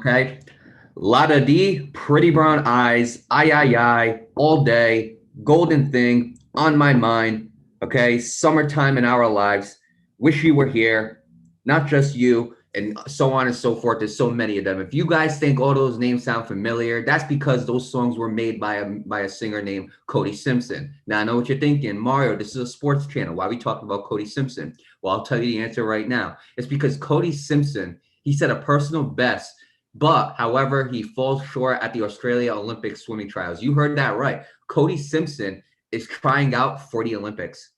Okay. La da dee, pretty brown eyes, I, all day, golden thing on my mind. Okay. Summertime in our lives. Wish you were here. Not just you, and so on and so forth. There's so many of them. If you guys think all those names sound familiar, that's because those songs were made by a singer named Cody Simpson. Now I know what you're thinking, Mario. This is a sports channel. Why are we talking about Cody Simpson? Well, I'll tell you the answer right now. It's because Cody Simpson, he set a personal best, but however, he falls short at the Australia Olympic swimming trials. You heard that right. Cody Simpson is trying out for the Olympics.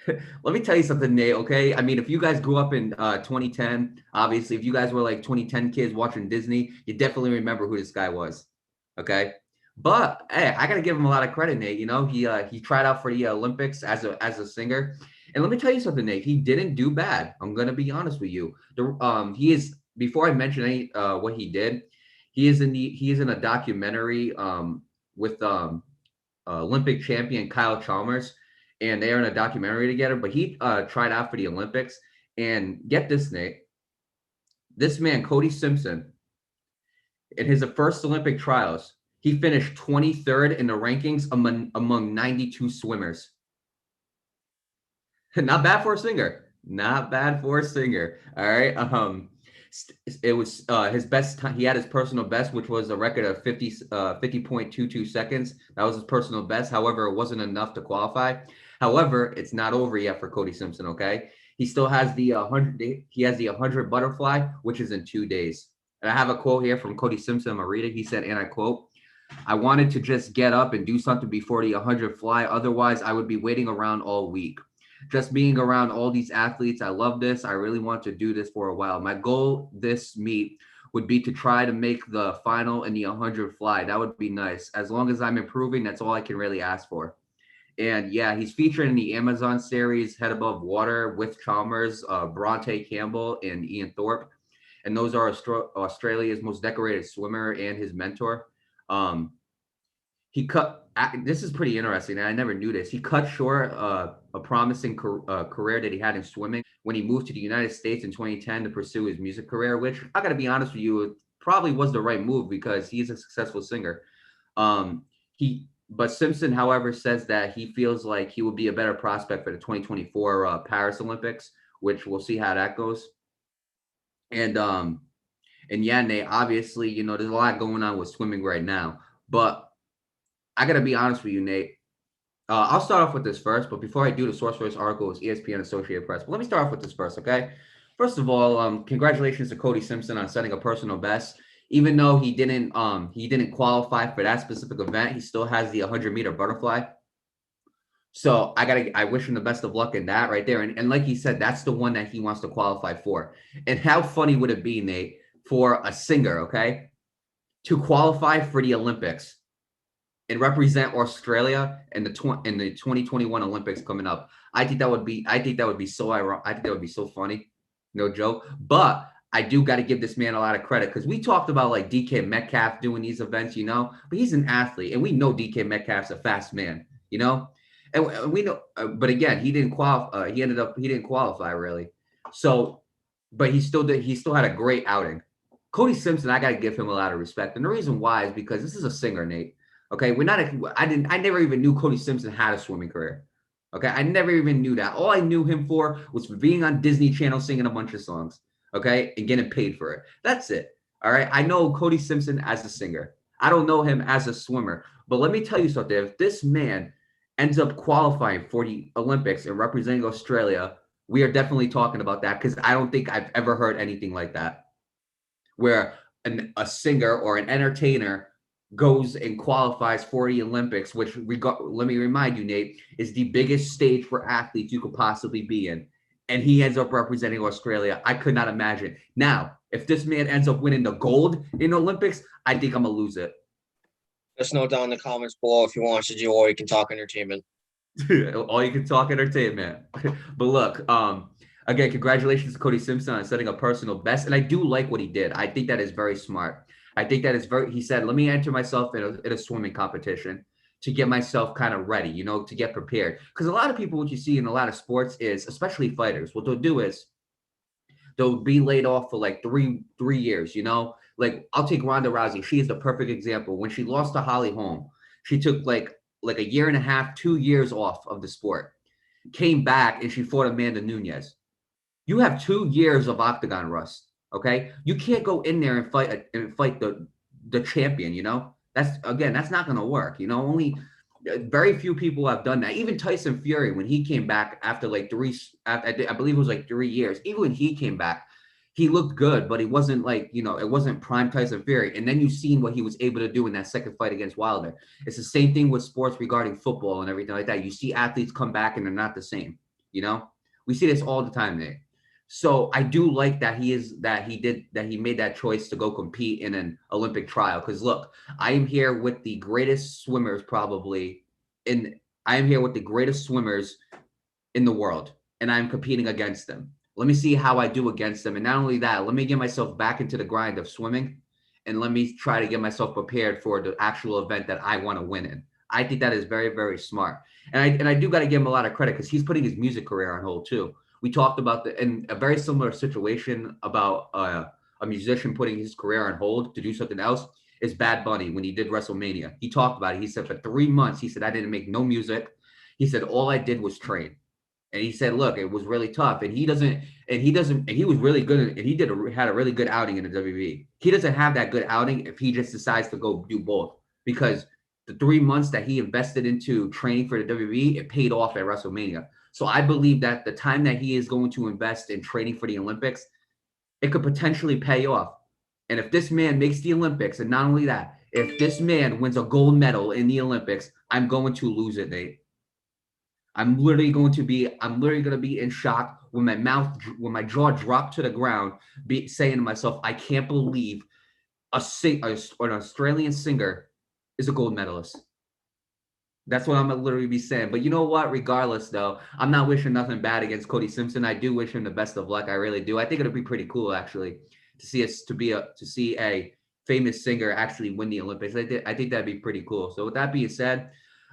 Let me tell you something, Nate. Okay, I mean, if you guys grew up in 2010, obviously, if you guys were like 2010 kids watching Disney, you definitely remember who this guy was. Okay, but hey, I gotta give him a lot of credit, Nate. You know, he tried out for the Olympics as a singer, and let me tell you something, Nate. He didn't do bad. I'm gonna be honest with you. He is before I mention what he did, he is in a documentary with Olympic champion Kyle Chalmers, and they are in a documentary together. But he tried out for the Olympics, and get this, Nate, this man Cody Simpson, in his first Olympic trials, he finished 23rd in the rankings among 92 swimmers. Not bad for a singer. Not bad for a singer. All right. It was his best time. He had his personal best, which was a record of 50.22 seconds. That was his personal best. However, it wasn't enough to qualify. However, it's not over yet for Cody Simpson. Okay, he still has the 100. He has the 100 butterfly, which is in 2 days. And I have a quote here from Cody Simpson. I'm gonna read it. He said, and I quote, "I wanted to just get up and do something before the 100 fly. Otherwise, I would be waiting around all week. Just being around all these athletes, I love this. I really want to do this for a while. My goal this meet would be to try to make the final in the 100 fly. That would be nice. As long as I'm improving, that's all I can really ask for." And yeah, he's featured in the Amazon series Head Above Water with Chalmers, Bronte Campbell, and Ian Thorpe. And those are Australia's most decorated swimmer and his mentor. Um, he cut. This is pretty interesting, and I never knew this. He cut short a promising career that he had in swimming when he moved to the United States in 2010 to pursue his music career. Which I got to be honest with you, it probably was the right move because he's a successful singer. But Simpson, however, says that he feels like he would be a better prospect for the 2024 Paris Olympics, which we'll see how that goes. And yeah, Nate, obviously, you know, there's a lot going on with swimming right now, but I gotta be honest with you, Nate. I'll start off with this first, but before I do, the source for this article is ESPN Associated Press. But let me start off with this first, okay? First of all, congratulations to Cody Simpson on setting a personal best. Even though he didn't qualify for that specific event, he still has the 100-meter butterfly. So I wish him the best of luck in that right there. And like he said, that's the one that he wants to qualify for. And how funny would it be, Nate, for a singer, okay, to qualify for the Olympics and represent Australia in the 2021 Olympics coming up? I think that would be so ironic. I think that would be so funny. No joke. But I do got to give this man a lot of credit because we talked about like DK Metcalf doing these events, you know, but he's an athlete and we know DK Metcalf's a fast man, you know, and we know, but again, he didn't qualify. He didn't qualify really. So, but he still did. He still had a great outing. Cody Simpson, I got to give him a lot of respect. And the reason why is because this is a singer, Nate. Okay. I never even knew Cody Simpson had a swimming career. Okay. I never even knew that. All I knew him for was for being on Disney Channel singing a bunch of songs. Okay. And getting paid for it. That's it. All right. I know Cody Simpson as a singer. I don't know him as a swimmer. But let me tell you something. If this man ends up qualifying for the Olympics and representing Australia, we are definitely talking about that because I don't think I've ever heard anything like that where a singer or an entertainer goes and qualifies for the Olympics, which let me remind you, Nate, is the biggest stage for athletes you could possibly be in. And he ends up representing Australia. I could not imagine. Now, if this man ends up winning the gold in the Olympics, I think I'm going to lose it. Just note down in the comments below if you want to do All You Can Talk Entertainment. All You Can Talk Entertainment. But look, again, congratulations to Cody Simpson on setting a personal best. And I do like what he did. I think that is very smart. I think that is he said, let me enter myself in a swimming competition to get myself kind of ready, you know, to get prepared. Because a lot of people, what you see in a lot of sports is, especially fighters, what they'll do is they'll be laid off for like three years, you know? Like I'll take Ronda Rousey. She is the perfect example. When she lost to Holly Holm, she took like a year and a half, 2 years off of the sport, came back and she fought Amanda Nunes. You have 2 years of octagon rust. Okay, you can't go in there and fight the champion. You know, that's not going to work. You know, only very few people have done that. Even Tyson Fury, when he came back after like I believe it was like 3 years. Even when he came back, he looked good, but he wasn't like, you know, it wasn't prime Tyson Fury. And then you've seen what he was able to do in that second fight against Wilder. It's the same thing with sports regarding football and everything like that. You see athletes come back and they're not the same. You know, we see this all the time, Nate. So I do like that he made that choice to go compete in an Olympic trial. Because look, I am here with the greatest swimmers probably I am here with the greatest swimmers in the world, and I'm competing against them. Let me see how I do against them. And not only that, let me get myself back into the grind of swimming, and let me try to get myself prepared for the actual event that I want to win in. I think that is very, very smart. And I do got to give him a lot of credit because he's putting his music career on hold too. We talked about in a very similar situation about a musician putting his career on hold to do something else is Bad Bunny when he did WrestleMania. He talked about it. He said for 3 months, he said, I didn't make no music. He said, all I did was train. And he said, look, it was really tough. And he was really good. And he had a really good outing in the WWE. He doesn't have that good outing if he just decides to go do both, because the 3 months that he invested into training for the WWE, it paid off at WrestleMania. So I believe that the time that he is going to invest in training for the Olympics, it could potentially pay off. And if this man makes the Olympics, and not only that, if this man wins a gold medal in the Olympics, I'm going to lose it, Nate. I'm literally going to be in shock when my jaw dropped to the ground, saying to myself, I can't believe an Australian singer is a gold medalist. That's what I'm gonna literally be saying. But you know what? Regardless, though, I'm not wishing nothing bad against Cody Simpson. I do wish him the best of luck. I really do. I think it'll be pretty cool actually to see a famous singer actually win the Olympics. I think that'd be pretty cool. So with that being said,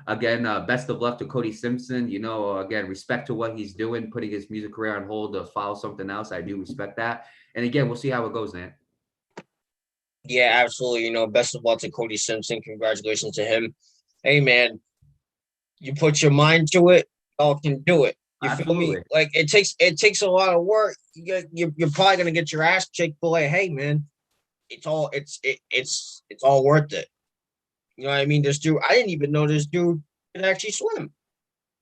again, best of luck to Cody Simpson. You know, again, respect to what he's doing, putting his music career on hold to follow something else. I do respect that. And again, we'll see how it goes, man. Yeah, absolutely. You know, best of luck to Cody Simpson. Congratulations to him. Hey, man, you put your mind to it, y'all can do it. You feel me? Absolutely. Like it takes a lot of work. You're probably gonna get your ass kicked, but like, hey, man, it's all worth it. You know what I mean? This dude, I didn't even know this dude can actually swim.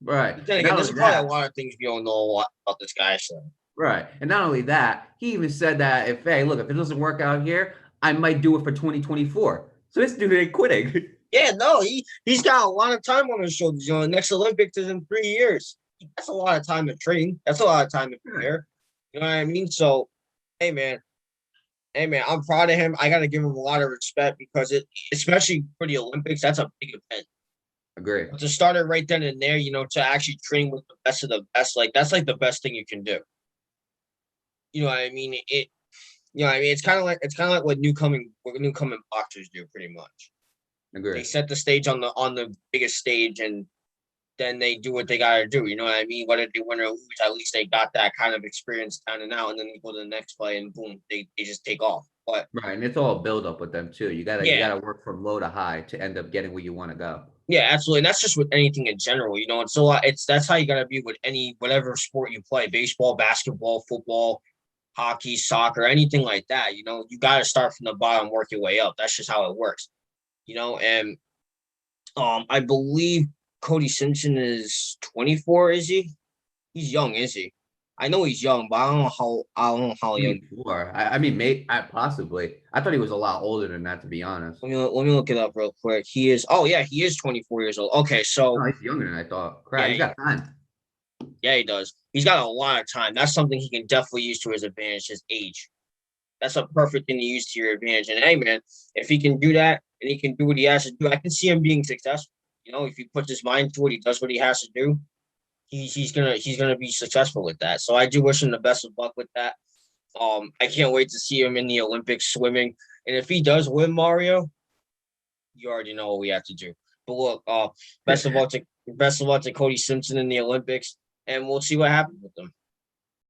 Right. But then And again, not there's only probably a that, lot of things you don't know about this guy. So right. And not only that, he even said that if it doesn't work out here, I might do it for 2024. So this dude ain't quitting. yeah, no, he's got a lot of time on his shoulders. You know, the next Olympics is in 3 years. That's a lot of time to train. That's a lot of time to prepare. You know what I mean? So, hey man, I'm proud of him. I got to give him a lot of respect because especially for the Olympics, that's a big event. Agree. But to start it right then and there, you know, to actually train with the best of the best, like that's like the best thing you can do. You know what I mean? You know what I mean? It's kind of like what newcoming boxers do, pretty much. Agree. They set the stage on the biggest stage, and then they do what they gotta do. You know what I mean? Whether they win or lose, at least they got that kind of experience down and out, and then they go to the next play, and boom, they just take off. But Right. And it's all a build up with them too. You yeah, gotta work from low to high to end up getting where you want to go. yeah, absolutely. And that's just with anything in general. You know, it's a lot. That's how you gotta be with whatever sport you play: baseball, basketball, football, hockey, soccer, anything like that. You know, you gotta start from the bottom, work your way up. That's just how it works. You know, and I believe Cody Simpson is 24. Is he? He's young, is he? I know he's young, but I don't know how young. 24. I mean, possibly. I thought he was a lot older than that, to be honest. Let me look it up real quick. He is. Oh yeah, he is 24 years old. Okay, No, so he's younger than I thought. Crap, yeah, he's got time. yeah, he does. He's got a lot of time. That's something he can definitely use to his advantage. His age. That's a perfect thing to use to your advantage. And hey, man, if he can do that and he can do what he has to do, I can see him being successful. You know, if he puts his mind to it, he does what he has to do. He's gonna be successful with that. So I do wish him the best of luck with that. I can't wait to see him in the Olympics swimming. And if he does win, Mario, you already know what we have to do. But look, best of luck to Cody Simpson in the Olympics, and we'll see what happens with them.